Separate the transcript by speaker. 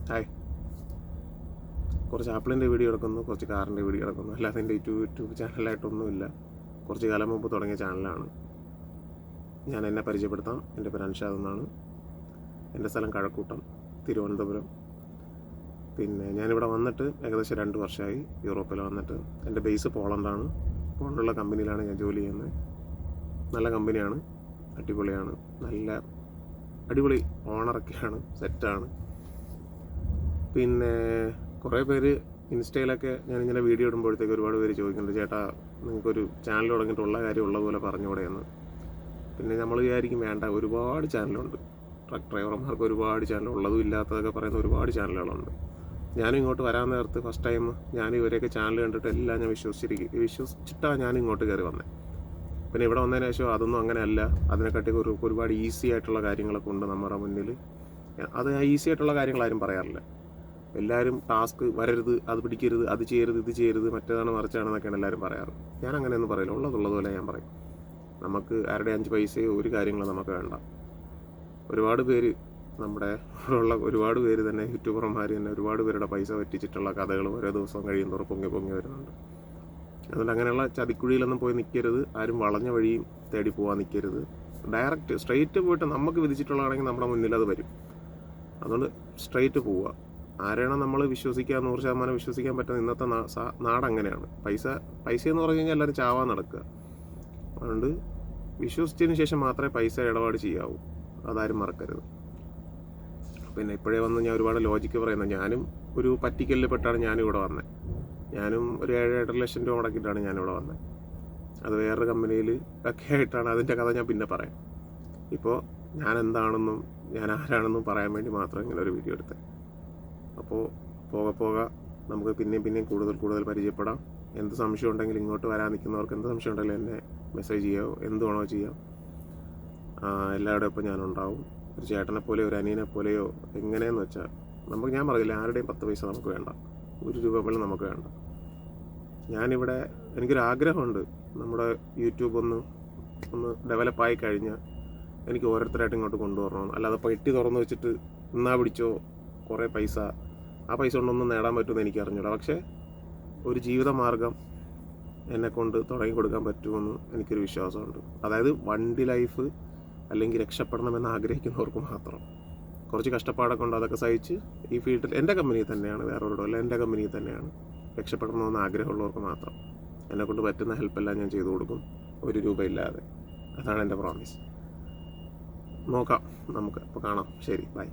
Speaker 1: Hi. കുറച്ച് ആപ്പിളിൻ്റെ video എടുക്കുന്നു, കുറച്ച് കാറിൻ്റെ വീഡിയോ എടുക്കുന്നു. അല്ലാതെ എൻ്റെ യൂട്യൂബ് ചാനലായിട്ടൊന്നുമില്ല. കുറച്ച് കാലം മുമ്പ് തുടങ്ങിയ ചാനലാണ്. ഞാൻ എന്നെ പരിചയപ്പെടുത്താം. എൻ്റെ പേര് അൻഷാദ് എന്നാണ്. എൻ്റെ സ്ഥലം കഴക്കൂട്ടം, തിരുവനന്തപുരം. പിന്നെ ഞാനിവിടെ വന്നിട്ട് ഏകദേശം 2 വർഷമായി. യൂറോപ്പിൽ വന്നിട്ട്. എൻ്റെ ബേസ് പോളണ്ടാണ്. പോളണ്ടുള്ള കമ്പനിയിലാണ് ഞാൻ ജോലി ചെയ്യുന്നത്. നല്ല കമ്പനിയാണ്, അടിപൊളിയാണ്, നല്ല അടിപൊളി ഓണറൊക്കെയാണ്, സെറ്റാണ്. പിന്നെ കുറേ പേര് ഇൻസ്റ്റയിലൊക്കെ ഞാനിങ്ങനെ വീഡിയോ ഇടുമ്പോഴത്തേക്ക് ഒരുപാട് പേര് ചോദിക്കുന്നുണ്ട്, ചേട്ടാ നിങ്ങൾക്കൊരു ചാനൽ തുടങ്ങിയിട്ടുള്ള കാര്യം ഉള്ളതുപോലെ പറഞ്ഞുകൂടെയെന്ന്. പിന്നെ നമ്മൾ വിചാരിക്കും വേണ്ട, ഒരുപാട് ചാനലുണ്ട്. ട്രക്ക് ഡ്രൈവർമാർക്ക് ഒരുപാട് ചാനൽ, ഉള്ളതും ഇല്ലാത്തതൊക്കെ പറയുന്ന ഒരുപാട് ചാനലുകളുണ്ട്. ഞാനും ഇങ്ങോട്ട് വരാൻ നേരത്ത് ഫസ്റ്റ് ടൈം ഞാൻ ഇവരെയൊക്കെ ചാനൽ കണ്ടിട്ട് എല്ലാം ഞാൻ വിശ്വസിച്ചിട്ടാണ് ഞാൻ ഇങ്ങോട്ട് കയറി വന്നത്. പിന്നെ ഇവിടെ വന്നതിന് ശേഷം അതൊന്നും അങ്ങനെയല്ല. അതിനെക്കാട്ടി ഒരുപാട് ഈസി ആയിട്ടുള്ള കാര്യങ്ങളൊക്കെ ഉണ്ട് നമ്മുടെ മുന്നിൽ. അത് ഈസി ആയിട്ടുള്ള കാര്യങ്ങൾ ആരും പറയാറില്ല. എല്ലാവരും ടാസ്ക് വരരുത്, അത് പിടിക്കരുത്, അത് ചെയ്യരുത്, ഇത് ചെയ്യരുത്, മറ്റേതാണ് മറിച്ചാണെന്നൊക്കെയാണ് എല്ലാവരും പറയാറ്. ഞാൻ അങ്ങനെയൊന്നും പറയില്ല. ഉള്ളതുപോലെ ഞാൻ പറയും. നമുക്ക് ആരുടെ 5 പൈസയോ ഒരു കാര്യങ്ങളും നമുക്ക് വേണ്ട. ഒരുപാട് പേര് നമ്മുടെ ഇവിടെയുള്ള ഒരുപാട് പേര് തന്നെ യൂട്യൂബർമാർ തന്നെ ഒരുപാട് പേരുടെ പൈസ പറ്റിച്ചിട്ടുള്ള കഥകൾ ഓരോ ദിവസവും കഴിയുന്നതോറും പൊങ്ങി വരുന്നുണ്ട്. അതുകൊണ്ട് അങ്ങനെയുള്ള ചതിക്കുഴിയിലൊന്നും പോയി നിൽക്കരുത്. ആരും വളഞ്ഞ വഴിയും തേടി പോകാൻ നിൽക്കരുത്. ഡയറക്റ്റ് സ്ട്രെയിറ്റ് പോയിട്ട് നമുക്ക് വിധിച്ചിട്ടുള്ളതാണെങ്കിൽ നമ്മുടെ മുന്നിൽ അത് വരും. അതുകൊണ്ട് സ്ട്രെയിറ്റ് പോവുക. ആരെയാണ് നമ്മൾ വിശ്വസിക്കുക, 100% വിശ്വസിക്കാൻ പറ്റുന്ന ഇന്നത്തെ നാടങ്ങനെയാണ്. പൈസ എന്ന് പറഞ്ഞു കഴിഞ്ഞാൽ എല്ലാവരും ചാവാൻ നടക്കുക. അതുകൊണ്ട് വിശ്വസിച്ചതിന് ശേഷം മാത്രമേ പൈസ ഇടപാട് ചെയ്യാവൂ. അതാരും മറക്കരുത്. പിന്നെ ഇപ്പോഴേ വന്ന് ഞാൻ ഒരുപാട് ലോജിക്ക് പറയുന്നത്, ഞാനും ഒരു പറ്റിക്കലിൽ പെട്ടാണ് ഞാനിവിടെ വന്നത്. ഞാനും ഒരു 7-8 ലക്ഷം രൂപ മുടക്കിയിട്ടാണ് ഞാനിവിടെ വന്നത്. അത് വേറൊരു കമ്പനിയിൽ ഒക്കെ ആയിട്ടാണ്. അതിൻ്റെ കഥ ഞാൻ പിന്നെ പറയാം. ഇപ്പോൾ ഞാൻ എന്താണെന്നും ഞാൻ ആരാണെന്നും പറയാൻ വേണ്ടി മാത്രം ഇങ്ങനെ ഒരു വീഡിയോ എടുത്തത്. അപ്പോൾ പോകെ നമുക്ക് പിന്നെയും കൂടുതൽ പരിചയപ്പെടാം. എന്ത് സംശയം ഉണ്ടെങ്കിലും ഇങ്ങോട്ട് വരാൻ നിൽക്കുന്നവർക്ക് എന്ത് സംശയം ഉണ്ടെങ്കിലും എന്നെ മെസ്സേജ് ചെയ്യാമോ, എന്ത് വേണോ ചെയ്യാം. എല്ലാവരുടെയും ഒപ്പം ഞാനുണ്ടാവും. ഒരു ചേട്ടനെ പോലെയോ ഒരു അനിയനെ പോലെയോ എങ്ങനെയെന്ന് വെച്ചാൽ ഞാൻ പറയില്ല, ആരുടെയും 10 പൈസ നമുക്ക് വേണ്ട, 1 രൂപ പോലും നമുക്ക് വേണ്ട. ഞാനിവിടെ എനിക്കൊരാഗ്രഹമുണ്ട്, നമ്മുടെ യൂട്യൂബ് ഒന്ന് ഡെവലപ്പായി കഴിഞ്ഞാൽ എനിക്ക് ഓരോരുത്തരായിട്ട് ഇങ്ങോട്ട് കൊണ്ടുവരണം. അല്ലാതെ പെട്ടി തുറന്നു വെച്ചിട്ട് എന്നാ പിടിച്ചോ കുറേ പൈസ, ആ പൈസ കൊണ്ടൊന്നും നേടാൻ പറ്റുമെന്ന് എനിക്ക് അറിഞ്ഞൂടാ. പക്ഷേ ഒരു ജീവിതമാർഗം എന്നെക്കൊണ്ട് തുടങ്ങി കൊടുക്കാൻ പറ്റുമെന്ന് എനിക്കൊരു വിശ്വാസമുണ്ട്. അതായത് വണ്ടി ലൈഫ് അല്ലെങ്കിൽ രക്ഷപ്പെടണമെന്ന് ആഗ്രഹിക്കുന്നവർക്ക് മാത്രം. കുറച്ച് കഷ്ടപ്പാടൊക്കെ ഉണ്ട്, അതൊക്കെ സഹിച്ച് ഈ ഫീൽഡിൽ എൻ്റെ കമ്പനിയിൽ തന്നെയാണ്, വേറൊരിടമല്ല, എൻ്റെ കമ്പനിയിൽ തന്നെയാണ്. രക്ഷപ്പെടണമെന്ന് ആഗ്രഹമുള്ളവർക്ക് മാത്രം എന്നെക്കൊണ്ട് പറ്റുന്ന ഹെൽപ്പെല്ലാം ഞാൻ ചെയ്തു കൊടുക്കും, 1 രൂപ ഇല്ലാതെ. അതാണ് എൻ്റെ പ്രോമിസ്. നോക്കാം നമുക്ക്. അപ്പോൾ കാണാം. ശരി, ബൈ.